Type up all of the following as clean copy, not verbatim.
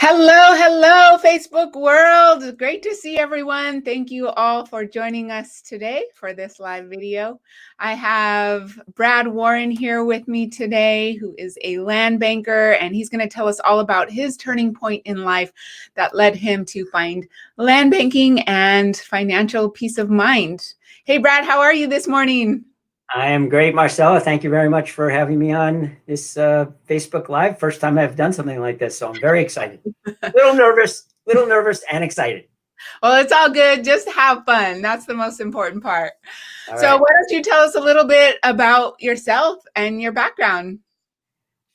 Hello, hello, Facebook world. Great to see everyone. Thank you all for joining us today for this live video. I have Brad Warren here with me today, who is a land banker, and he's going to tell us all about his turning point in life that led him to find land banking and financial peace of mind. Hey, Brad, how are you this morning? I am great, Marcella. Thank you very much for having me on this Facebook Live. First time I've done something like this, so I'm very excited. Little nervous and excited. Well, it's all good. Just have fun. That's the most important part. All So right. why don't you tell us a little bit about yourself and your background?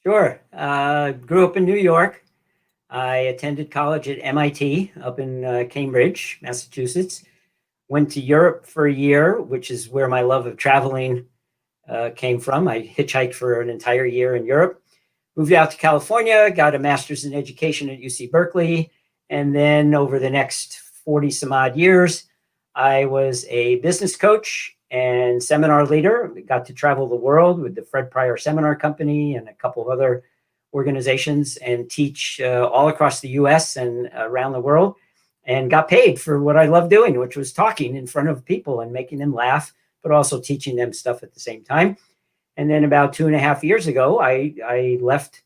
Sure. Grew up in New York. I attended college at MIT up in Cambridge, Massachusetts. Went to Europe for a year, which is where my love of traveling came from. I hitchhiked for an entire year in Europe. Moved out to California, got a master's in education at UC Berkeley. And then over the next 40 some odd years, I was a business coach and seminar leader. Got to travel the world with the Fred Pryor Seminar Company and a couple of other organizations and teach all across the US and around the world, and got paid for what I love doing, which was talking in front of people and making them laugh, but also teaching them stuff at the same time. And then about 2.5 years ago, I left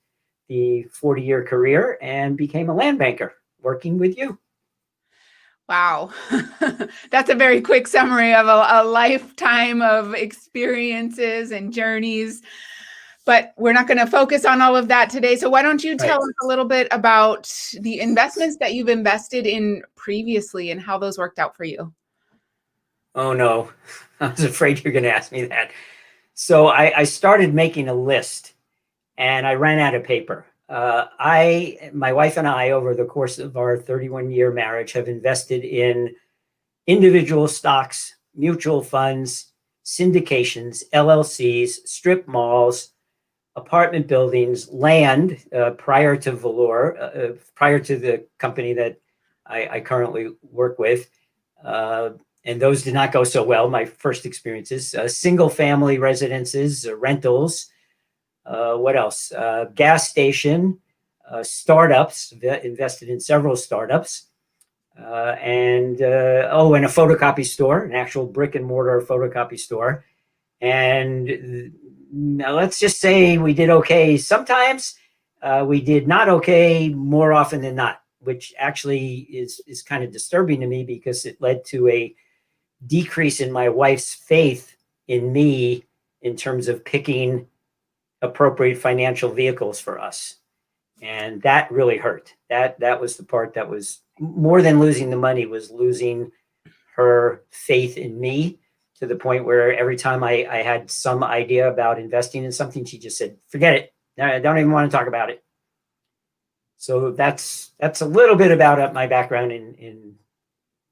the 40-year career and became a land banker working with you. Wow. That's a very quick summary of a lifetime of experiences and journeys. But we're not going to focus on all of that today. So why don't you tell us a little bit about the investments that you've invested in previously and how those worked out for you? Oh, no. I was afraid you're going to ask me that. So I started making a list and I ran out of paper. My wife and I, over the course of our 31-year marriage, have invested in individual stocks, mutual funds, syndications, LLCs, strip malls, apartment buildings, land, prior to Valor, prior to the company that I currently work with. And those did not go so well, my first experiences. Single family residences, rentals, what else? Gas station, startups, invested in several startups. And a photocopy store, an actual brick and mortar photocopy store. And now let's just say we did okay sometimes. We did not okay more often than not, which actually is kind of disturbing to me because it led to a decrease in my wife's faith in me in terms of picking appropriate financial vehicles for us. And that really hurt. That was the part that was more than losing the money, was losing her faith in me, to the point where every time I had some idea about investing in something, she just said, forget it. I don't even want to talk about it. So that's a little bit about my background in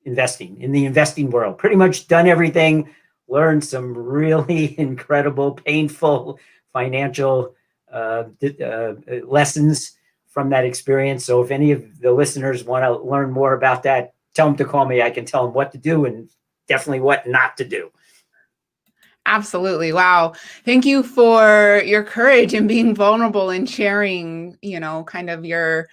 investing, in the investing world. Pretty much done everything, learned some really incredible, painful financial lessons from that experience. So if any of the listeners want to learn more about that, tell them to call me. I can tell them what to do and definitely what not to do. Absolutely. Wow. Thank you for your courage and being vulnerable and sharing, kind of your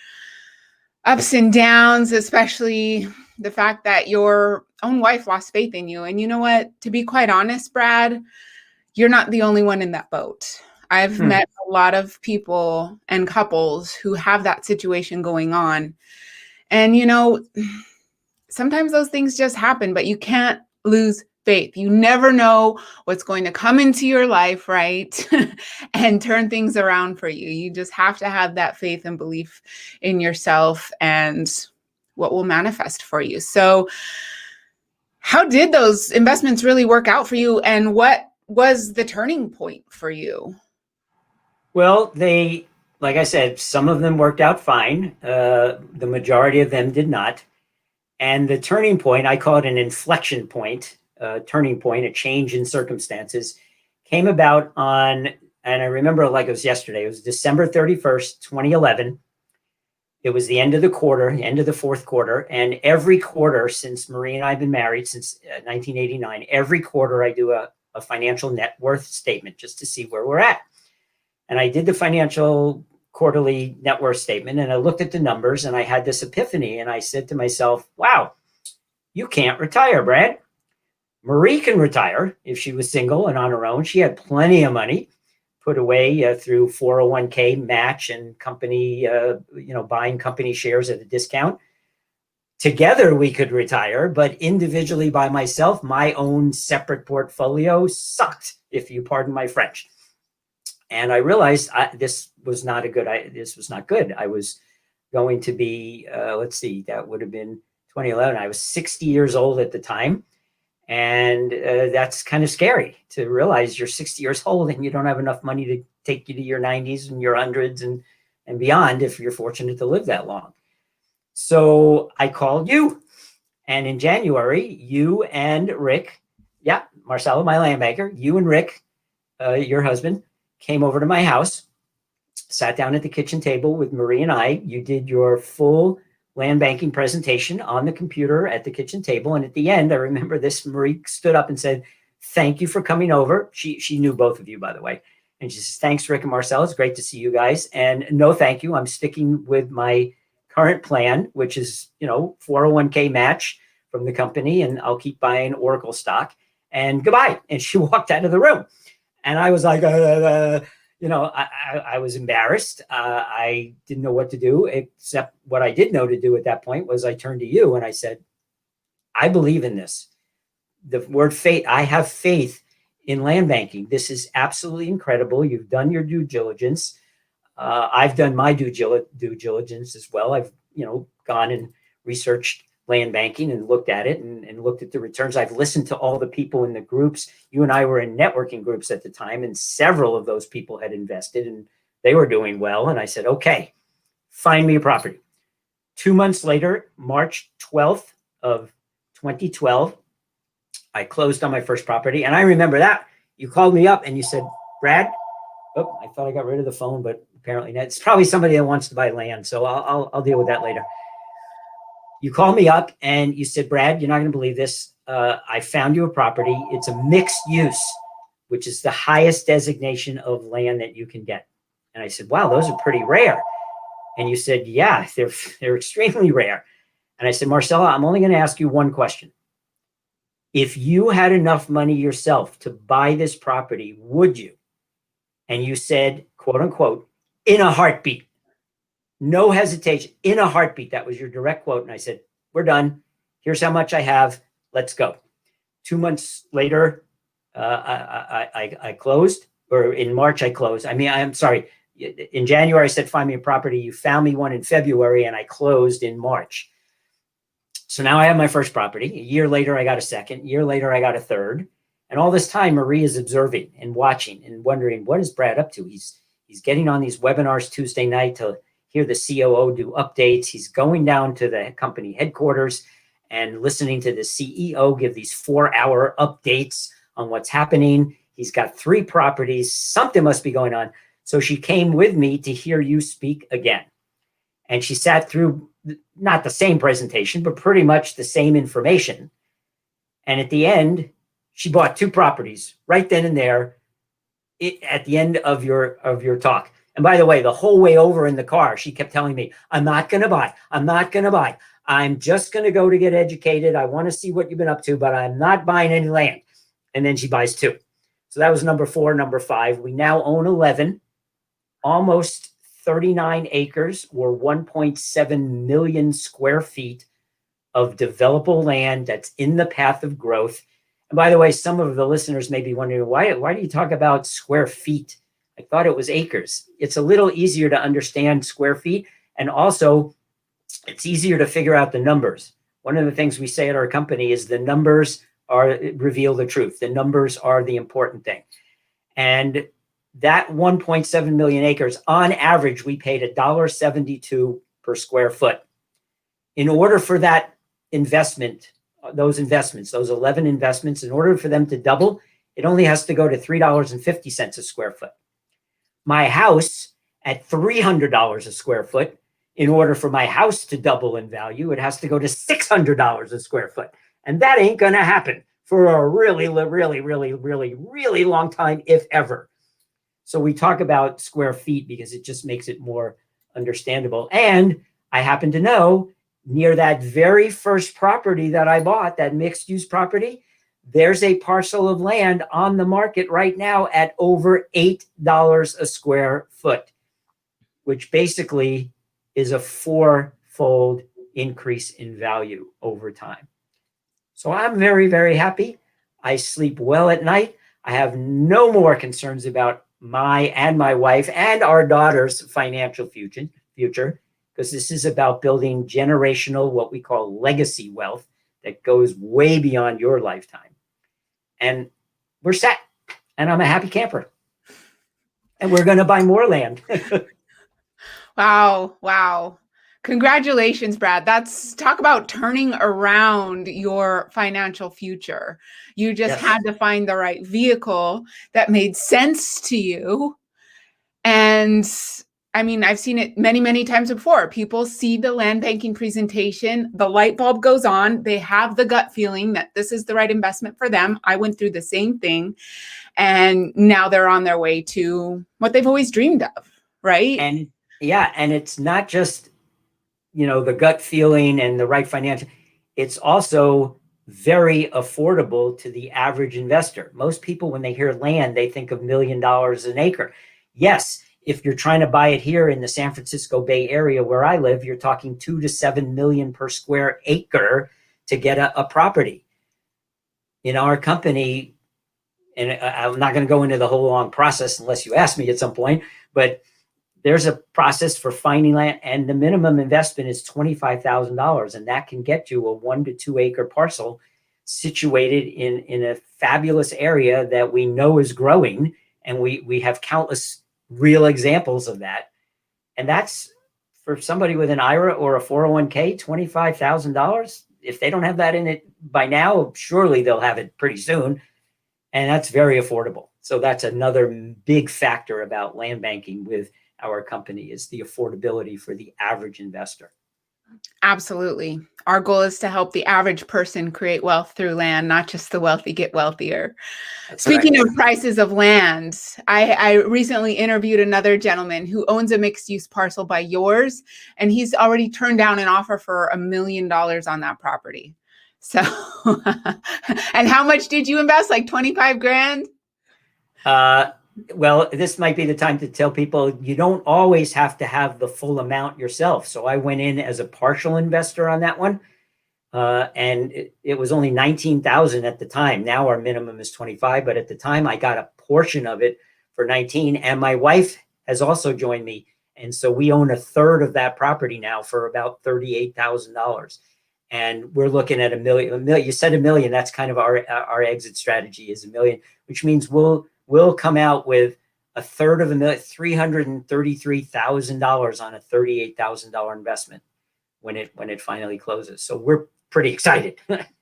ups and downs, especially the fact that your own wife lost faith in you. And you know what? To be quite honest, Brad, you're not the only one in that boat. I've met a lot of people and couples who have that situation going on. And, sometimes those things just happen, but you can't lose faith. You never know what's going to come into your life, right? And turn things around for you. You just have to have that faith and belief in yourself and what will manifest for you. So how did those investments really work out for you? And what was the turning point for you? Well, like I said, some of them worked out fine. The majority of them did not. And the turning point, I call it an inflection point, turning point, a change in circumstances, came about and I remember like it was yesterday, it was December 31st, 2011. It was the end of the quarter, the end of the fourth quarter. And every quarter since Marie and I have been married since 1989, every quarter I do a financial net worth statement just to see where we're at. And I did the financial quarterly net worth statement and I looked at the numbers and I had this epiphany and I said to myself, wow, you can't retire, Brad. Marie can retire if she was single and on her own. She had plenty of money put away through 401k match and company, buying company shares at a discount. Together we could retire, but individually by myself, my own separate portfolio sucked, if you pardon my French. And I realized this was not good. I was going to be, that would have been 2011. I was 60 years old at the time. And that's kind of scary to realize you're 60 years old and you don't have enough money to take you to your 90s and your hundreds and beyond if you're fortunate to live that long. So I called you. And in January, you and Rick, Marcelo, my land banker, you and Rick, your husband, came over to my house, sat down at the kitchen table with Marie and I. You did your full land banking presentation on the computer at the kitchen table. And at the end, I remember this, Marie stood up and said, thank you for coming over. She knew both of you, by the way. And she says, thanks, Rick and Marcel. It's great to see you guys. And no, thank you. I'm sticking with my current plan, which is, 401k match from the company. And I'll keep buying Oracle stock and goodbye. And she walked out of the room. And I was like, I was embarrassed. I didn't know what to do, except what I did know to do at that point was I turned to you and I said, I believe in this. The word faith, I have faith in land banking. This is absolutely incredible. You've done your due diligence. I've done my due diligence as well. I've, gone and researched land banking and looked at it and looked at the returns. I've listened to all the people in the groups. You and I were in networking groups at the time, and several of those people had invested and they were doing well. And I said, okay, find me a property. 2 months later, March 12th of 2012, I closed on my first property. And I remember that you called me up and you said, Brad, I thought I got rid of the phone, but apparently not. It's probably somebody that wants to buy land. So I'll deal with that later. You called me up and you said, Brad, you're not going to believe this. I found you a property. It's a mixed use, which is the highest designation of land that you can get. And I said, wow, those are pretty rare. And you said, yeah, they're extremely rare. And I said, Marcella, I'm only going to ask you one question. If you had enough money yourself to buy this property, would you? And you said, quote unquote, in a heartbeat. No hesitation, in a heartbeat. That was your direct quote. And I said, we're done. Here's how much I have. Let's go. 2 months later, I closed, or in March I closed. I'm sorry. In January, I said, find me a property. You found me one in February and I closed in March. So now I have my first property. A year later, I got a second. A year later, I got a third. And all this time, Marie is observing and watching and wondering, what is Brad up to? He's getting on these webinars Tuesday night to hear the COO do updates. He's going down to the company headquarters and listening to the CEO give these 4-hour updates on what's happening. He's got 3 properties. Something must be going on. So she came with me to hear you speak again. And she sat through not the same presentation, but pretty much the same information. And at the end, she bought 2 properties right then and there at the end of your talk. And by the way, the whole way over in the car, she kept telling me, I'm not going to buy. I'm not going to buy. I'm just going to go to get educated. I want to see what you've been up to, but I'm not buying any land. And then she buys 2. So that was number 4, number 5. We now own 11, almost 39 acres or 1.7 million square feet of developable land that's in the path of growth. And by the way, some of the listeners may be wondering, why do you talk about square feet? I thought it was acres. It's a little easier to understand square feet. And also, it's easier to figure out the numbers. One of the things we say at our company is the numbers reveal the truth. The numbers are the important thing. And that 1.7 million acres, on average, we paid $1.72 per square foot. In order for that investment, those 11 investments, in order for them to double, it only has to go to $3.50 a square foot. My house at $300 a square foot, in order for my house to double in value, it has to go to $600 a square foot. And that ain't going to happen for a really, really, really, really, really long time, if ever. So we talk about square feet because it just makes it more understandable. And I happen to know near that very first property that I bought, that mixed use property, there's a parcel of land on the market right now at over $8 a square foot, which basically is a fourfold increase in value over time. So I'm very, very happy. I sleep well at night. I have no more concerns about my wife and our daughter's financial future, because this is about building generational, what we call legacy wealth that goes way beyond your lifetime. And we're set, and I'm a happy camper. And we're going to buy more land. Wow. Wow. Congratulations, Brad. That's talk about turning around your financial future. You just Yes. had to find the right vehicle that made sense to you. And I mean, I've seen it many, many times before. People see the land banking presentation, the light bulb goes on, they have the gut feeling that this is the right investment for them. I went through the same thing, and now they're on their way to what they've always dreamed of, right? And yeah, and it's not just, the gut feeling and the right financial, it's also very affordable to the average investor. Most people, when they hear land, they think of $1 million an acre. Yes, if you're trying to buy it here in the San Francisco Bay Area where I live, you're talking 2 to 7 million per square acre to get a property. In our company, and I'm not going to go into the whole long process unless you ask me at some point, but there's a process for finding land, and the minimum investment is $25,000, and that can get you a 1 to 2 acre parcel situated in a fabulous area that we know is growing, and we have countless real examples of that. And that's for somebody with an IRA or a 401k, $25,000. If they don't have that in it by now, surely they'll have it pretty soon, and that's very affordable. So that's another big factor about land banking with our company, is the affordability for the average investor. Absolutely. Our goal is to help the average person create wealth through land, not just the wealthy get wealthier. That's Speaking right. of prices of land, I recently interviewed another gentleman who owns a mixed use parcel by yours, and he's already turned down an offer for $1 million on that property. So, and how much did you invest? Like 25 grand? Well, this might be the time to tell people you don't always have to have the full amount yourself. So I went in as a partial investor on that one. And it was only 19,000 at the time. Now our minimum is 25, but at the time I got a portion of it for 19, and my wife has also joined me. And so we own a third of that property now for about $38,000. And we're looking at $1 million. You said $1 million. That's kind of our exit strategy, is $1 million, which means we'll come out with a third of $1 million, $333,000 on a $38,000 investment when it finally closes. So we're pretty excited.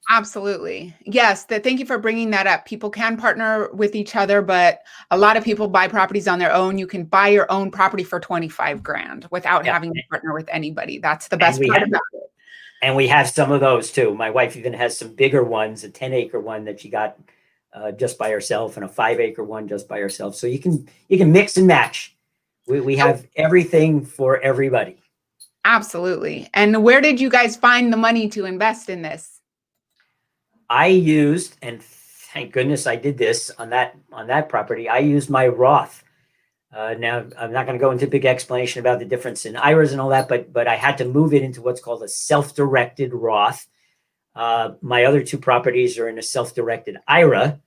Absolutely. Yes. Thank you for bringing that up. People can partner with each other, but a lot of people buy properties on their own. You can buy your own property for 25 grand without having to partner with anybody. That's the best part about it. And we have some of those too. My wife even has some bigger ones, a 10-acre one that she got just by herself, and a 5-acre one just by herself. So you can mix and match. We have everything for everybody. Absolutely. And where did you guys find the money to invest in this? I used, and thank goodness I did this on that property, I used my Roth. Now, I'm not going to go into a big explanation about the difference in IRAs and all that, but I had to move it into what's called a self-directed Roth. My other 2 properties are in a self-directed IRA.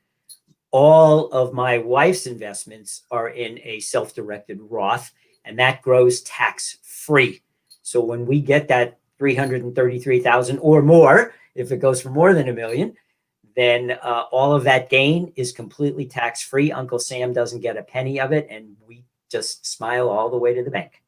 All of my wife's investments are in a self-directed Roth, and that grows tax-free. So when we get that 333,000 or more, if it goes for more than $1 million, then all of that gain is completely tax-free. Uncle Sam doesn't get a penny of it, and we just smile all the way to the bank.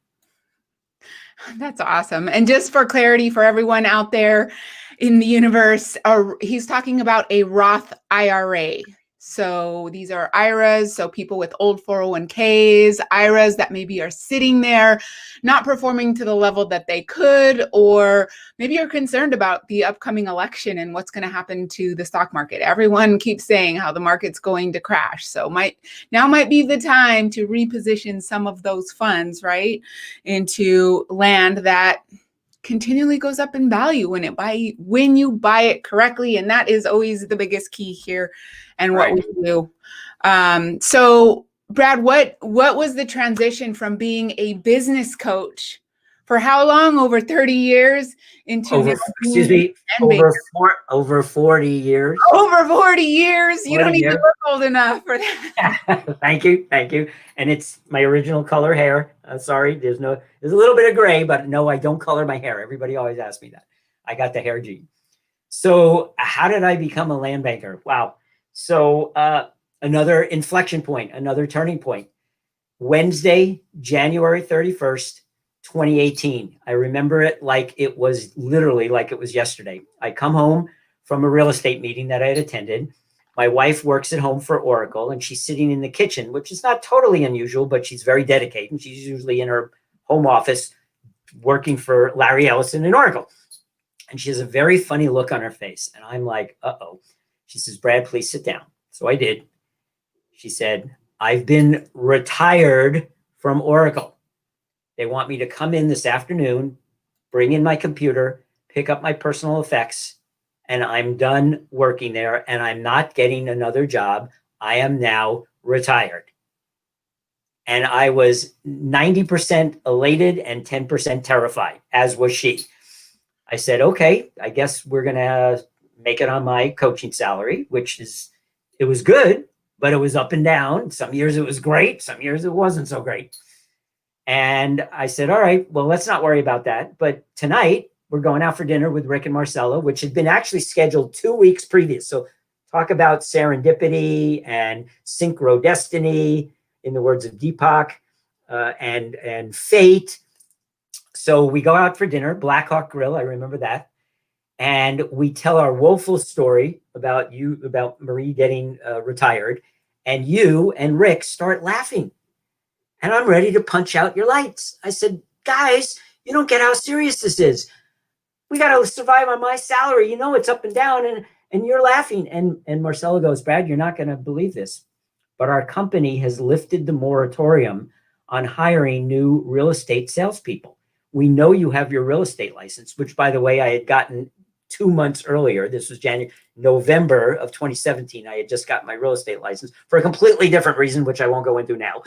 That's awesome. And just for clarity for everyone out there in the universe, he's talking about a Roth IRA. So these are IRAs, so people with old 401ks, IRAs that maybe are sitting there, not performing to the level that they could, or maybe you're concerned about the upcoming election and what's going to happen to the stock market. Everyone keeps saying how the market's going to crash. So now might be the time to reposition some of those funds, right, into land that continually goes up in value when you buy it correctly. And that is always the biggest key here and what we do. So Brad, what was the transition from being a business coach for how long? Over 30 years into over 40 years. Over 40 years. You don't even look old enough for that. Thank you. And it's my original color hair. Sorry, there's a little bit of gray, but no, I don't color my hair. Everybody always asks me that. I got the hair gene. So how did I become a land banker? Wow. So another inflection point, another turning point. Wednesday, January 31st, 2018. I remember it like it was literally like it was yesterday. I come home from a real estate meeting that I had attended. My wife works at home for Oracle, and she's sitting in the kitchen, which is not totally unusual, but she's very dedicated. And she's usually in her home office working for Larry Ellison in Oracle. And she has a very funny look on her face. And I'm like, uh-oh. She says, Brad, please sit down. So I did. She said, I've been retired from Oracle. They want me to come in this afternoon, bring in my computer, pick up my personal effects, and I'm done working there, and I'm not getting another job. I am now retired. And I was 90% elated and 10% terrified, as was she. I said, okay, I guess we're going to make it on my coaching salary, it was good, but it was up and down. Some years it was great. Some years it wasn't so great. And I said, all right, well, let's not worry about that. But tonight we're going out for dinner with Rick and Marcella, which had been actually scheduled 2 weeks previous. So talk about serendipity and synchro destiny, in the words of Deepak, and fate. So we go out for dinner, Black Hawk Grill. I remember that. And we tell our woeful story about Marie getting retired. And you and Rick start laughing. And I'm ready to punch out your lights. I said, guys, you don't get how serious this is. We got to survive on my salary. You know, it's up and down, and you're laughing. And Marcella goes, Brad, you're not going to believe this, but our company has lifted the moratorium on hiring new real estate salespeople. We know you have your real estate license, which, by the way, I had gotten 2 months earlier. This was November of 2017. I had just gotten my real estate license for a completely different reason, which I won't go into now.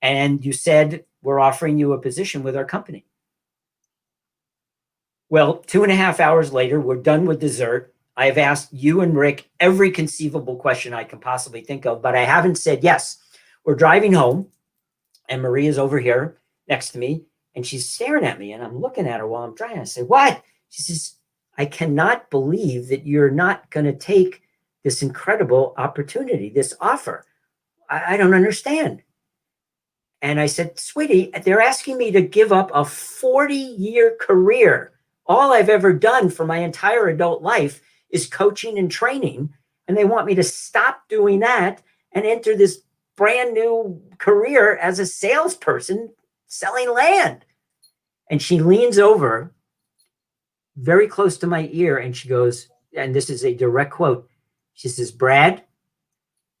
And you said, we're offering you a position with our company. Well, 2.5 hours later, we're done with dessert. I have asked you and Rick every conceivable question I can possibly think of, but I haven't said yes. We're driving home, and Marie is over here next to me, and she's staring at me, and I'm looking at her while I'm driving. I say, what? She says, I cannot believe that you're not going to take this incredible opportunity, this offer. I don't understand. And I said, sweetie, they're asking me to give up a 40-year career. All I've ever done for my entire adult life is coaching and training. And they want me to stop doing that and enter this brand new career as a salesperson selling land. And she leans over very close to my ear and she goes, and this is a direct quote. She says, Brad,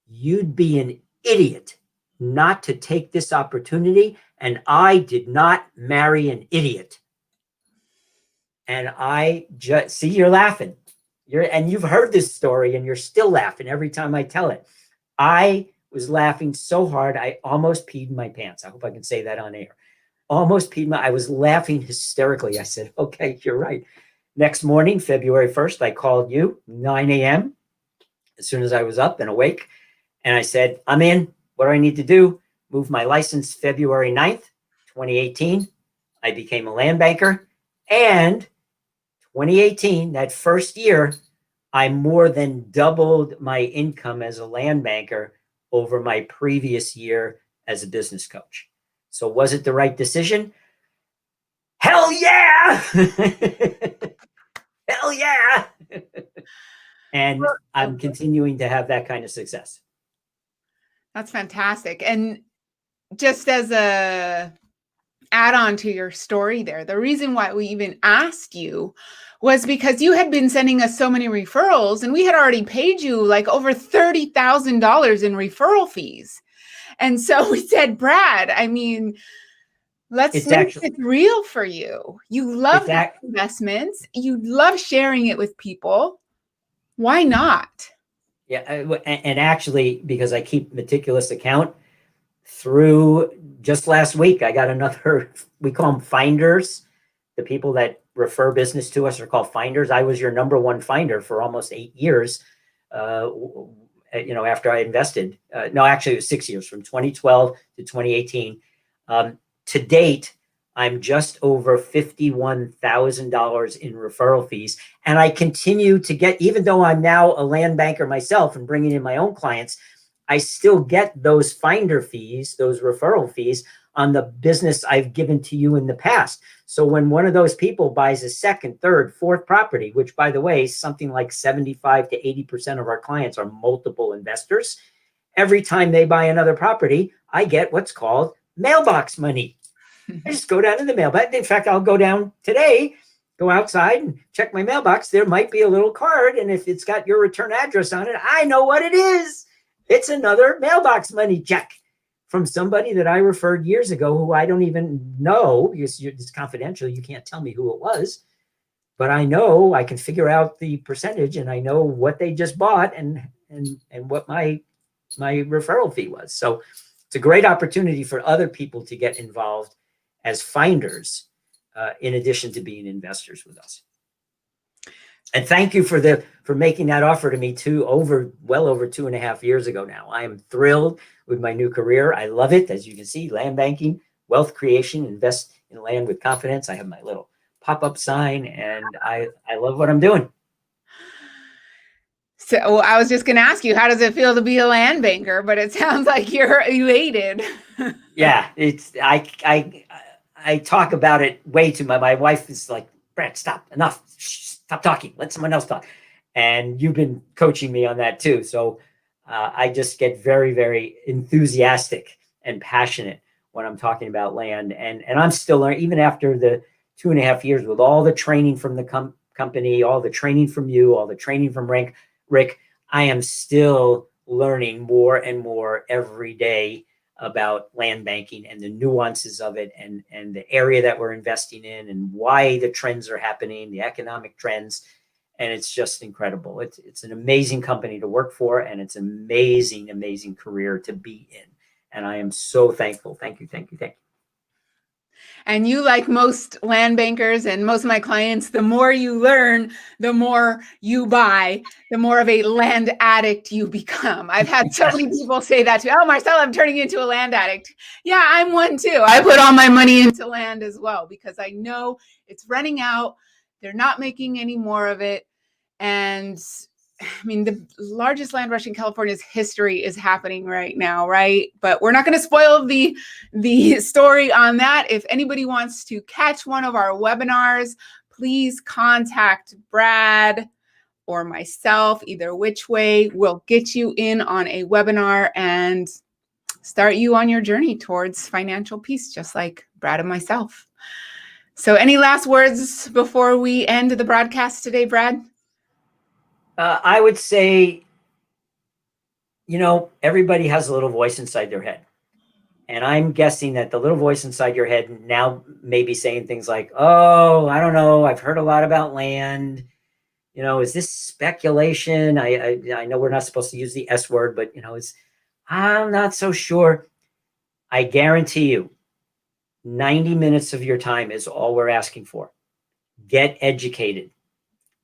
you'd be an idiot not to take this opportunity. And I did not marry an idiot. And I just see, you're laughing. And you've heard this story and you're still laughing every time I tell it. I was laughing so hard, I almost peed my pants. I hope I can say that on air. I was laughing hysterically. I said, okay, you're right. Next morning, February 1st, I called you, 9 a.m. as soon as I was up and awake. And I said, I'm in. What do I need to do? Move my license February 9th, 2018. I became a land banker. And 2018, that first year, I more than doubled my income as a land banker over my previous year as a business coach. So was it the right decision? Hell yeah! Hell yeah! And I'm continuing to have that kind of success. That's fantastic. And just as a add on to your story there, the reason why we even asked you was because you had been sending us so many referrals, and we had already paid you like over $30,000 in referral fees. And so we said, Brad, I mean, let's make it real for you. You love investments. You love sharing it with people. Why not? Yeah. And actually, because I keep meticulous account, through just last week, I got another, we call them finders. The people that refer business to us are called finders. I was your number one finder for almost 8 years. After I invested, no, actually it was 6 years, from 2012 to 2018. To date, I'm just over $51,000 in referral fees. And I continue to get, even though I'm now a land banker myself and bringing in my own clients, I still get those finder fees, those referral fees on the business I've given to you in the past. So when one of those people buys a second, third, fourth property, which by the way, something like 75 to 80% of our clients are multiple investors. Every time they buy another property, I get what's called mailbox money. I just go down to the mailbox. In fact, I'll go down today, go outside and check my mailbox. There might be a little card. And if it's got your return address on it, I know what it is. It's another mailbox money check from somebody that I referred years ago who I don't even know, because it's confidential. You can't tell me who it was, but I know I can figure out the percentage, and I know what they just bought and what my referral fee was. So it's a great opportunity for other people to get involved as finders, in addition to being investors with us. And thank you for making that offer to me well over 2.5 years ago now. I am thrilled with my new career. I love it. As you can see, land banking, wealth creation, invest in land with confidence. I have my little pop-up sign, and I love what I'm doing. So I was just going to ask you, how does it feel to be a land banker? But it sounds like you're elated. Yeah, I talk about it way too much. My wife is like, Brad, stop, enough. Stop talking. Let someone else talk. And you've been coaching me on that too. So I just get very, very enthusiastic and passionate when I'm talking about land. And I'm still learning, even after the 2.5 years, with all the training from the company, all the training from you, all the training from Rick, I am still learning more and more every day about land banking and the nuances of it, and the area that we're investing in, and why the trends are happening, the economic trends. And it's just incredible. It's an amazing company to work for, and it's an amazing, amazing career to be in. And I am so thankful. Thank you. Thank you. Thank you. And you, like most land bankers and most of my clients, the more you learn, the more you buy, the more of a land addict you become. I've had so many people say that to me. Oh, Marcella, I'm turning into a land addict. Yeah, I'm one too. I put all my money into land as well, because I know it's running out. They're not making any more of it. And I mean, the largest land rush in California's history is happening right now, right? But we're not going to spoil the story on that. If anybody wants to catch one of our webinars, please contact Brad or myself, either which way. We'll get you in on a webinar and start you on your journey towards financial peace, just like Brad and myself. So any last words before we end the broadcast today, Brad? I would say, everybody has a little voice inside their head. And I'm guessing that the little voice inside your head now may be saying things like, oh, I don't know, I've heard a lot about land. Is this speculation? I know we're not supposed to use the S word, but, I'm not so sure. I guarantee you, 90 minutes of your time is all we're asking for. Get educated.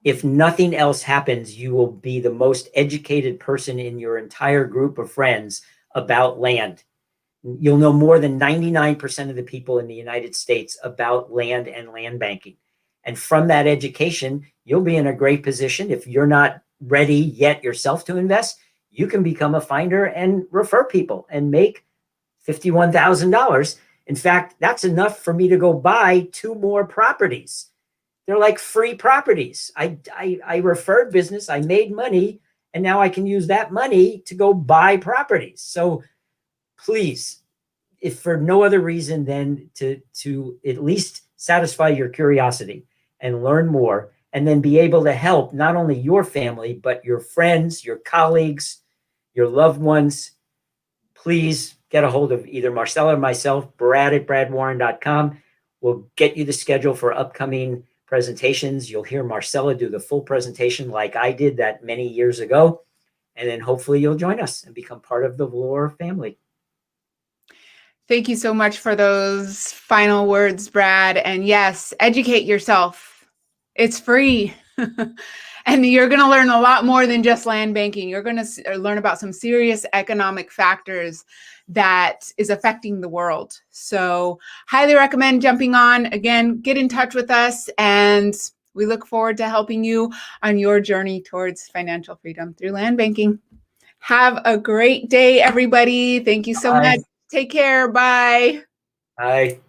If nothing else happens, you will be the most educated person in your entire group of friends about land. You'll know more than 99% of the people in the United States about land and land banking. And from that education, you'll be in a great position. If you're not ready yet yourself to invest, you can become a finder and refer people and make $51,000. In fact, that's enough for me to go buy 2 more properties. they're like free properties. I referred business, I made money, and now I can use that money to go buy properties. So please, if for no other reason than to at least satisfy your curiosity and learn more, and then be able to help not only your family, but your friends, your colleagues, your loved ones, please get a hold of either Marcella or myself, brad@bradwarren.com. We'll get you the schedule for upcoming presentations. You'll hear Marcella do the full presentation like I did that many years ago. And then hopefully you'll join us and become part of the Valor family. Thank you so much for those final words, Brad. And yes, educate yourself. It's free. And you're going to learn a lot more than just land banking. You're going to learn about some serious economic factors that is affecting the world. So highly recommend jumping on. Again, get in touch with us, and we look forward to helping you on your journey towards financial freedom through land banking. Have a great day, everybody. Thank you so much. Take care. Bye. Bye.